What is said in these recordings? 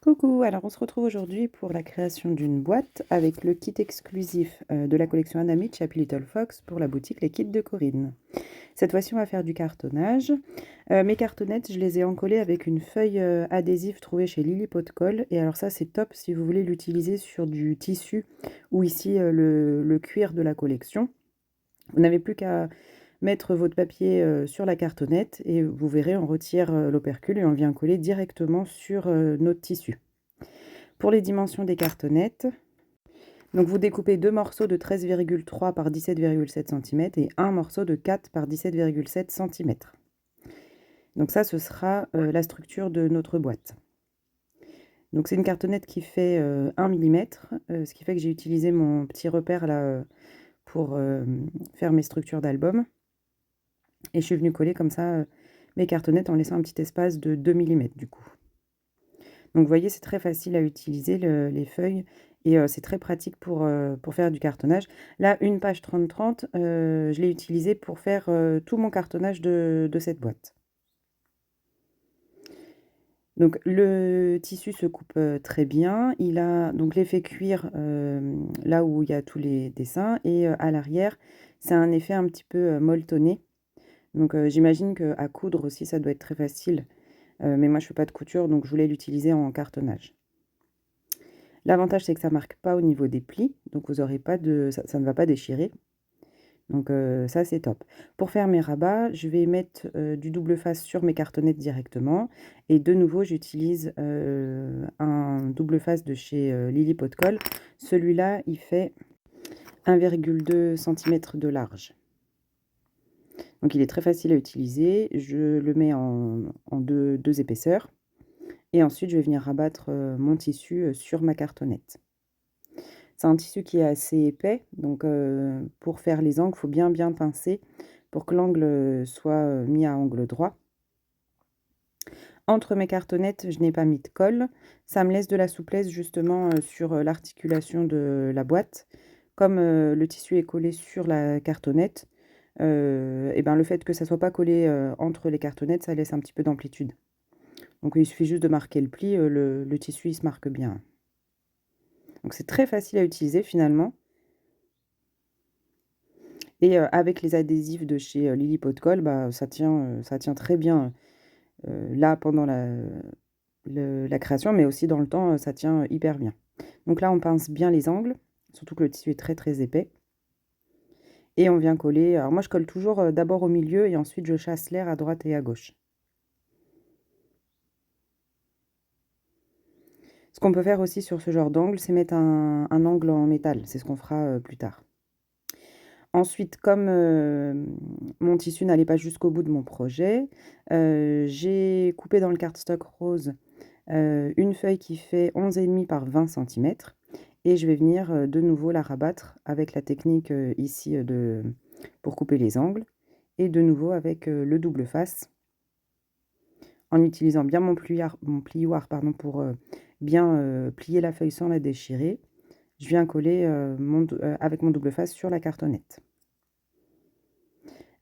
Coucou, alors on se retrouve aujourd'hui pour la création d'une boîte avec le kit exclusif de la collection Anamich Happy Little Fox pour la boutique Les Kits de Corinne. Cette fois-ci, on va faire du cartonnage. Mes cartonnettes, je les ai encollées avec une feuille adhésive trouvée chez Lily Pot de Colle. Et alors ça, c'est top si vous voulez l'utiliser sur du tissu ou ici le cuir de la collection. Vous n'avez plus qu'à mettre votre papier sur la cartonnette et vous verrez, on retire l'opercule et on vient coller directement sur notre tissu. Pour les dimensions des cartonnettes, donc vous découpez 2 morceaux de 13,3 par 17,7 cm et un morceau de 4 par 17,7 cm. Donc ça, ce sera la structure de notre boîte. Donc c'est une cartonnette qui fait 1 mm, ce qui fait que j'ai utilisé mon petit repère là pour faire mes structures d'album. Et je suis venue coller comme ça mes cartonnettes en laissant un petit espace de 2 mm du coup. Donc vous voyez, c'est très facile à utiliser les feuilles et c'est très pratique pour faire du cartonnage. Là, une page 30-30, je l'ai utilisée pour faire tout mon cartonnage de cette boîte. Donc le tissu se coupe très bien. Il a donc l'effet cuir là où il y a tous les dessins et à l'arrière, c'est un effet un petit peu molletonné. Donc j'imagine qu'à coudre aussi, ça doit être très facile. Mais moi, je ne fais pas de couture, donc je voulais l'utiliser en cartonnage. L'avantage, c'est que ça ne marque pas au niveau des plis, donc vous aurez pas de, ça ne va pas déchirer. Donc ça, c'est top. Pour faire mes rabats, je vais mettre du double face sur mes cartonnettes directement. Et de nouveau, j'utilise un double face de chez Lily Pot de Colle. Celui-là, il fait 1,2 cm de large. Donc il est très facile à utiliser. Je le mets en deux épaisseurs. Et ensuite, je vais venir rabattre mon tissu sur ma cartonnette. C'est un tissu qui est assez épais, donc pour faire les angles, il faut bien pincer pour que l'angle soit mis à angle droit. Entre mes cartonnettes, je n'ai pas mis de colle. Ça me laisse de la souplesse justement sur l'articulation de la boîte. Comme le tissu est collé sur la cartonnette, et ben le fait que ça ne soit pas collé entre les cartonnettes, ça laisse un petit peu d'amplitude. Donc il suffit juste de marquer le pli, le tissu il se marque bien. Donc c'est très facile à utiliser finalement. Et avec les adhésifs de chez Lily Pot de Colle, bah, ça tient très bien là pendant la création, mais aussi dans le temps, ça tient hyper bien. Donc là, on pince bien les angles, surtout que le tissu est très épais. Et on vient coller. Alors moi, je colle toujours d'abord au milieu et ensuite je chasse l'air à droite et à gauche. Ce qu'on peut faire aussi sur ce genre d'angle, c'est mettre un angle en métal. C'est ce qu'on fera plus tard. Ensuite, comme mon tissu n'allait pas jusqu'au bout de mon projet, j'ai coupé dans le cardstock rose une feuille qui fait 11,5 par 20 cm et je vais venir de nouveau la rabattre avec la technique ici pour couper les angles et de nouveau avec le double face en utilisant bien mon plioir pour bien plier la feuille sans la déchirer. Je viens coller avec mon double face sur la cartonnette.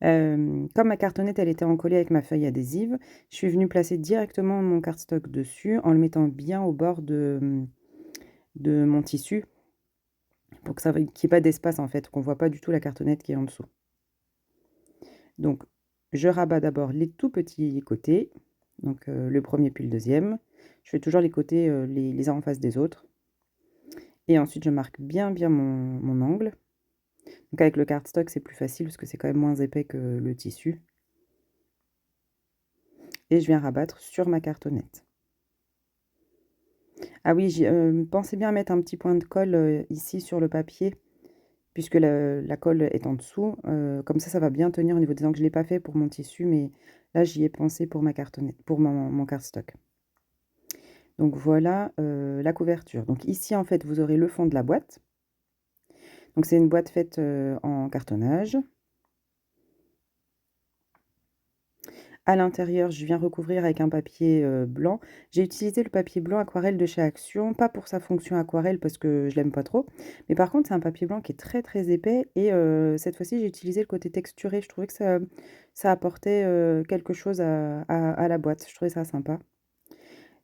Comme ma cartonnette, elle était encollée avec ma feuille adhésive, je suis venue placer directement mon cardstock dessus en le mettant bien au bord de mon tissu pour qu'il n'y ait pas d'espace en fait, qu'on ne voit pas du tout la cartonnette qui est en dessous. Donc, je rabats d'abord les tout petits côtés, donc le premier puis le deuxième. Je fais toujours les côtés les uns en face des autres. Et ensuite, je marque bien mon angle. Donc avec le cardstock, c'est plus facile parce que c'est quand même moins épais que le tissu. Et je viens rabattre sur ma cartonnette. Ah oui, pensez bien à mettre un petit point de colle ici sur le papier, puisque la colle est en dessous. Comme ça va bien tenir au niveau des angles. Je ne l'ai pas fait pour mon tissu, mais là, j'y ai pensé pour ma cartonnette, pour mon cardstock. Donc voilà la couverture. Donc ici, en fait, vous aurez le fond de la boîte. Donc c'est une boîte faite en cartonnage. À l'intérieur, je viens recouvrir avec un papier blanc. J'ai utilisé le papier blanc aquarelle de chez Action, pas pour sa fonction aquarelle parce que je l'aime pas trop, mais par contre c'est un papier blanc qui est très très épais et cette fois-ci j'ai utilisé le côté texturé. Je trouvais que ça apportait quelque chose à la boîte. Je trouvais ça sympa.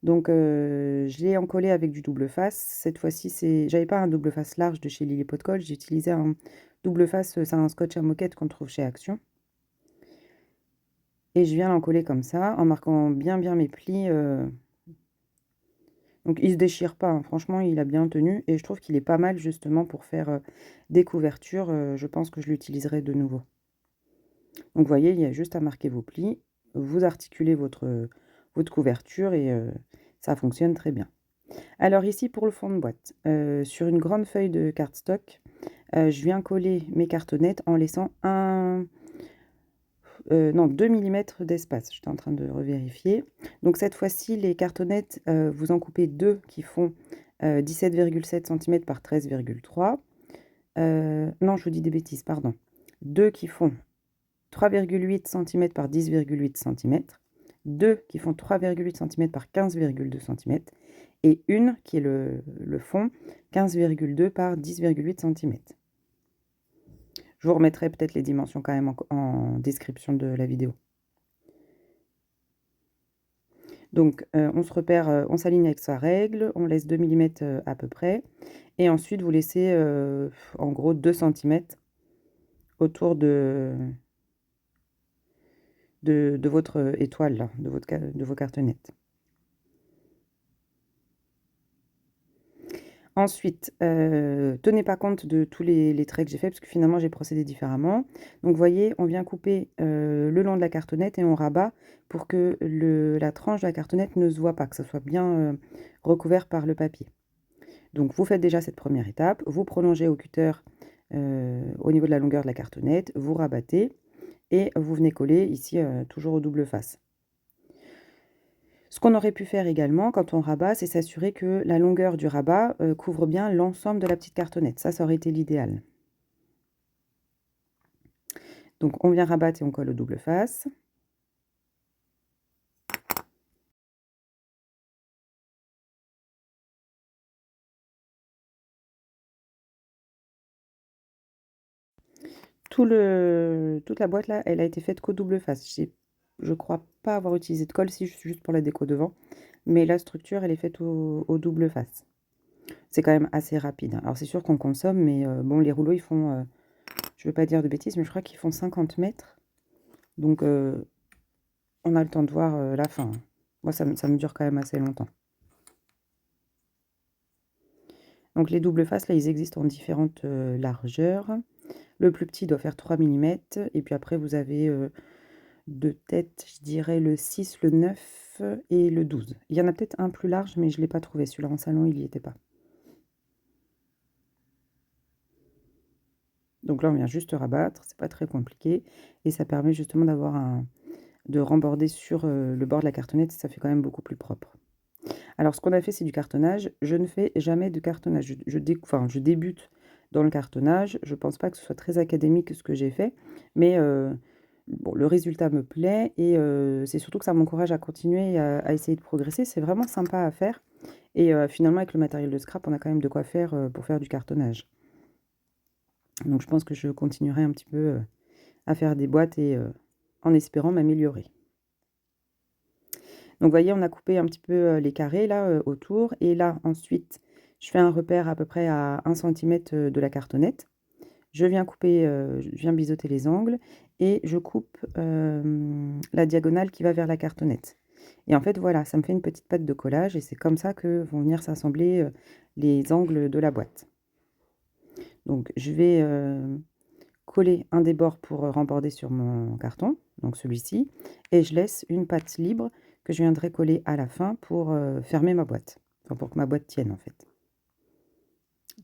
Donc je l'ai encollé avec du double face. Cette fois-ci, j'avais pas un double face large de chez Lily Pot de Colle, j'ai utilisé un double face, c'est un scotch à moquette qu'on trouve chez Action. Et je viens l'encoller comme ça, en marquant bien bien mes plis. Donc il se déchire pas, hein. Franchement, il a bien tenu et je trouve qu'il est pas mal justement pour faire des couvertures. Je pense que je l'utiliserai de nouveau. Donc vous voyez, il y a juste à marquer vos plis, vous articulez votre couverture et ça fonctionne très bien. Alors ici pour le fond de boîte, sur une grande feuille de cardstock, je viens coller mes cartonnettes en laissant non, 2 millimètres d'espace. J'étais en train de revérifier. Donc cette fois-ci, les cartonnettes, vous en coupez 2 qui font 17,7 cm par 13,3. Non, je vous dis des bêtises, pardon. 2 qui font 3,8 cm par 10,8 cm. 2 qui font 3,8 cm par 15,2 cm. Et une qui est le fond, 15,2 par 10,8 cm. Je vous remettrai peut-être les dimensions quand même en description de la vidéo. Donc on se repère, on s'aligne avec sa règle, on laisse 2 millimètres à peu près et ensuite vous laissez, en gros 2 centimètres autour de votre étoile là, de vos cartonnettes. Ensuite, tenez pas compte de tous les traits que j'ai fait parce que finalement j'ai procédé différemment. Donc vous voyez, on vient couper, le long de la cartonnette et on rabat pour que la tranche de la cartonnette ne se voit pas, que ça soit bien, recouvert par le papier. Donc vous faites déjà cette première étape, vous prolongez au cutter, au niveau de la longueur de la cartonnette, vous rabattez et vous venez coller ici, toujours au double face. Ce qu'on aurait pu faire également quand on rabat, c'est s'assurer que la longueur du rabat couvre bien l'ensemble de la petite cartonnette. Ça aurait été l'idéal. Donc on vient rabattre et on colle au double face. Toute la boîte là, elle a été faite qu'au double face. Je crois pas avoir utilisé de colle, si juste pour la déco devant. Mais la structure, elle est faite au double face. C'est quand même assez rapide, hein. Alors c'est sûr qu'on consomme, mais bon, les rouleaux, ils font, je veux pas dire de bêtises, mais je crois qu'ils font 50 mètres. Donc on a le temps de voir la fin, hein. Moi, ça me dure quand même assez longtemps. Donc les doubles faces, là, ils existent en différentes largeurs. Le plus petit doit faire 3 mm. Et puis après, vous avez de tête, je dirais le 6, le 9 et le 12. Il y en a peut-être un plus large, mais je ne l'ai pas trouvé. Celui-là en salon, il n'y était pas. Donc là, on vient juste rabattre, c'est pas très compliqué. Et ça permet justement de remborder sur le bord de la cartonnette, ça fait quand même beaucoup plus propre. Alors ce qu'on a fait, c'est du cartonnage. Je ne fais jamais de cartonnage. Je débute dans le cartonnage. Je ne pense pas que ce soit très académique ce que j'ai fait, mais bon, le résultat me plaît et c'est surtout que ça m'encourage à continuer à essayer de progresser. C'est vraiment sympa à faire et finalement avec le matériel de scrap, on a quand même de quoi faire pour faire du cartonnage. Donc je pense que je continuerai un petit peu à faire des boîtes et en espérant m'améliorer. Donc vous voyez, on a coupé un petit peu les carrés là autour et là ensuite je fais un repère à peu près à 1 cm de la cartonnette. Je viens couper, je viens biseauter les angles et je coupe la diagonale qui va vers la cartonnette. Et en fait voilà, ça me fait une petite patte de collage et c'est comme ça que vont venir s'assembler les angles de la boîte. Donc je vais coller un des bords pour remborder sur mon carton, donc celui-ci, et je laisse une patte libre que je viendrai coller à la fin pour fermer ma boîte, enfin pour que ma boîte tienne en fait.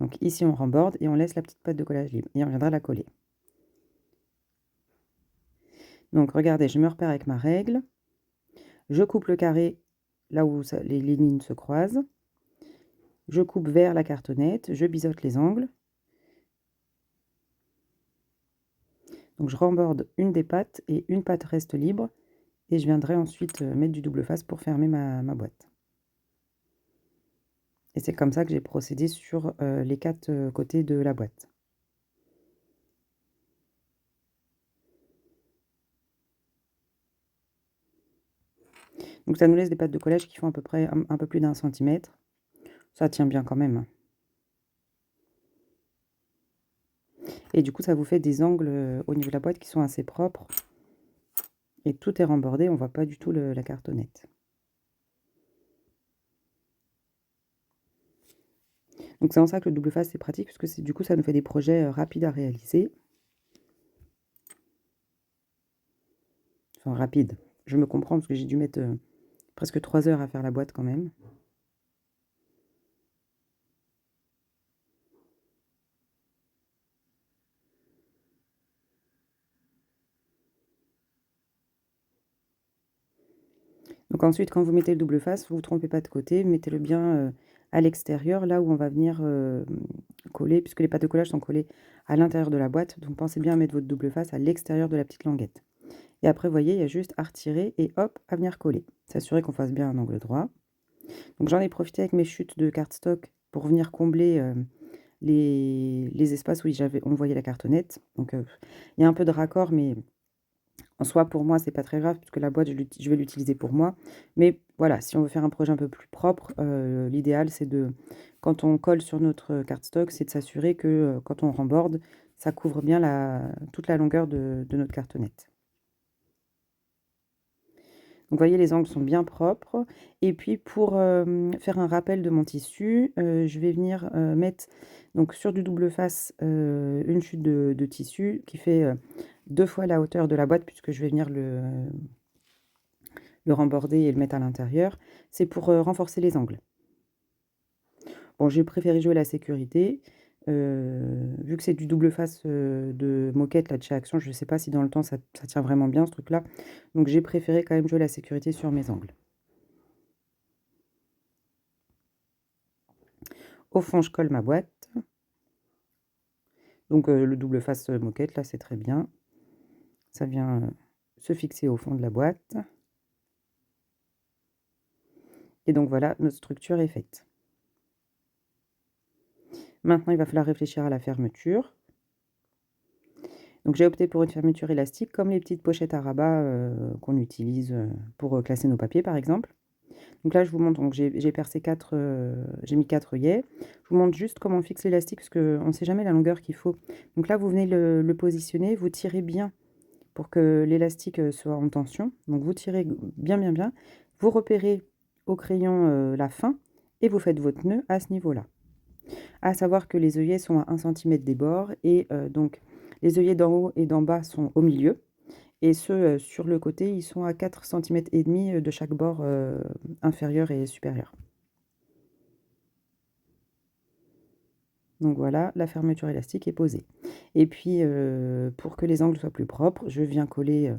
Donc ici on remborde et on laisse la petite patte de collage libre et on viendra la coller. Donc regardez, je me repère avec ma règle, je coupe le carré là où les lignes se croisent, je coupe vers la cartonnette, je biseaute les angles. Donc je remborde une des pattes et une patte reste libre et je viendrai ensuite mettre du double face pour fermer ma boîte. Et c'est comme ça que j'ai procédé sur les 4 côtés de la boîte. Donc ça nous laisse des pattes de collage qui font à peu près un peu plus d'1 centimètre. Ça tient bien quand même. Et du coup, ça vous fait des angles au niveau de la boîte qui sont assez propres. Et tout est rembordé, on voit pas du tout la cartonnette. Donc c'est en ça que le double face c'est pratique, parce que du coup ça nous fait des projets rapides à réaliser. Enfin rapide, je me comprends parce que j'ai dû mettre presque 3 heures à faire la boîte quand même. Donc ensuite, quand vous mettez le double face, vous ne vous trompez pas de côté, mettez-le bien à l'extérieur, là où on va venir coller, puisque les pâtes de collage sont collées à l'intérieur de la boîte. Donc pensez bien à mettre votre double face à l'extérieur de la petite languette. Et après, vous voyez, il y a juste à retirer et hop, à venir coller. S'assurer qu'on fasse bien un angle droit. Donc j'en ai profité avec mes chutes de cardstock pour venir combler les espaces où on voyait la cartonnette. Donc il y a un peu de raccord, mais en soi, pour moi, c'est pas très grave, puisque la boîte, je vais l'utiliser pour moi. Mais voilà, si on veut faire un projet un peu plus propre, l'idéal, c'est quand on colle sur notre cardstock, c'est de s'assurer que quand on remborde, ça couvre bien toute la longueur de notre cartonnette. Donc, vous voyez, les angles sont bien propres. Et puis, pour faire un rappel de mon tissu, je vais venir mettre donc, sur du double face une chute de tissu qui fait 2 fois la hauteur de la boîte, puisque je vais venir le remborder et le mettre à l'intérieur. C'est pour renforcer les angles. Bon, j'ai préféré jouer la sécurité. Vu que c'est du double face de moquette là, de chez Action, je ne sais pas si dans le temps ça tient vraiment bien ce truc-là. Donc j'ai préféré quand même jouer la sécurité sur mes angles. Au fond, je colle ma boîte. Donc le double face moquette, là, c'est très bien. Ça vient se fixer au fond de la boîte. Et donc voilà, notre structure est faite. Maintenant, il va falloir réfléchir à la fermeture. Donc j'ai opté pour une fermeture élastique, comme les petites pochettes à rabat qu'on utilise pour classer nos papiers, par exemple. Donc là, je vous montre, donc j'ai percé j'ai mis 4 œillets. Je vous montre juste comment on fixe l'élastique, parce qu'on ne sait jamais la longueur qu'il faut. Donc là, vous venez le positionner, vous tirez bien pour que l'élastique soit en tension. Donc vous tirez bien, bien, bien. Vous repérez au crayon la fin et vous faites votre nœud à ce niveau-là. À savoir que les œillets sont à 1 cm des bords et donc les œillets d'en haut et d'en bas sont au milieu. Et ceux sur le côté, ils sont à 4 cm et demi de chaque bord inférieur et supérieur. Donc voilà, la fermeture élastique est posée. Et puis, pour que les angles soient plus propres, je viens coller,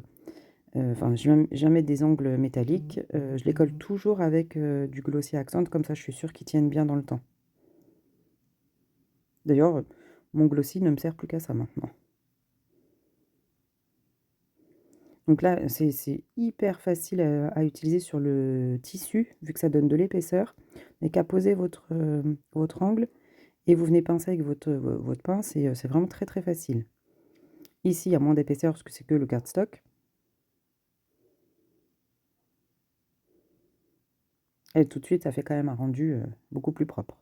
je viens mettre des angles métalliques. Je les colle toujours avec du Glossier Accent, comme ça je suis sûre qu'ils tiennent bien dans le temps. D'ailleurs, mon Glossy ne me sert plus qu'à ça maintenant. Donc là, c'est hyper facile à utiliser sur le tissu, vu que ça donne de l'épaisseur. Vous n'avez qu'à poser votre angle et vous venez pincer avec votre pince et c'est vraiment très très facile. Ici, il y a moins d'épaisseur parce que c'est que le cardstock. Et tout de suite, ça fait quand même un rendu beaucoup plus propre.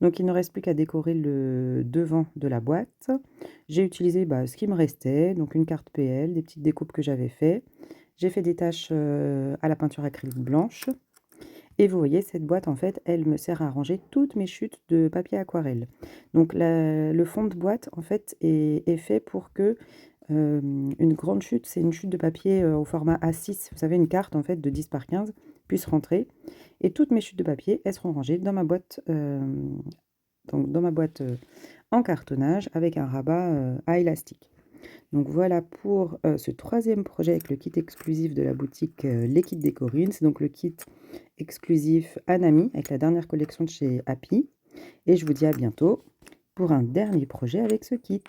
Donc il ne reste plus qu'à décorer le devant de la boîte. J'ai utilisé ce qui me restait, donc une carte PL, des petites découpes que j'avais fait. J'ai fait des taches à la peinture acrylique blanche. Et vous voyez, cette boîte, en fait, elle me sert à ranger toutes mes chutes de papier aquarelle. Donc le fond de boîte, en fait, est fait pour que une grande chute, c'est une chute de papier au format A6. Vous savez, une carte, en fait, de 10 par 15 puisse rentrer. Et toutes mes chutes de papier, elles seront rangées dans ma boîte, en cartonnage avec un rabat à élastique. Donc voilà pour ce 3e projet avec le kit exclusif de la boutique Les Kits des Corinnes. C'est donc le kit exclusif Anami avec la dernière collection de chez Happy. Et je vous dis à bientôt pour un dernier projet avec ce kit.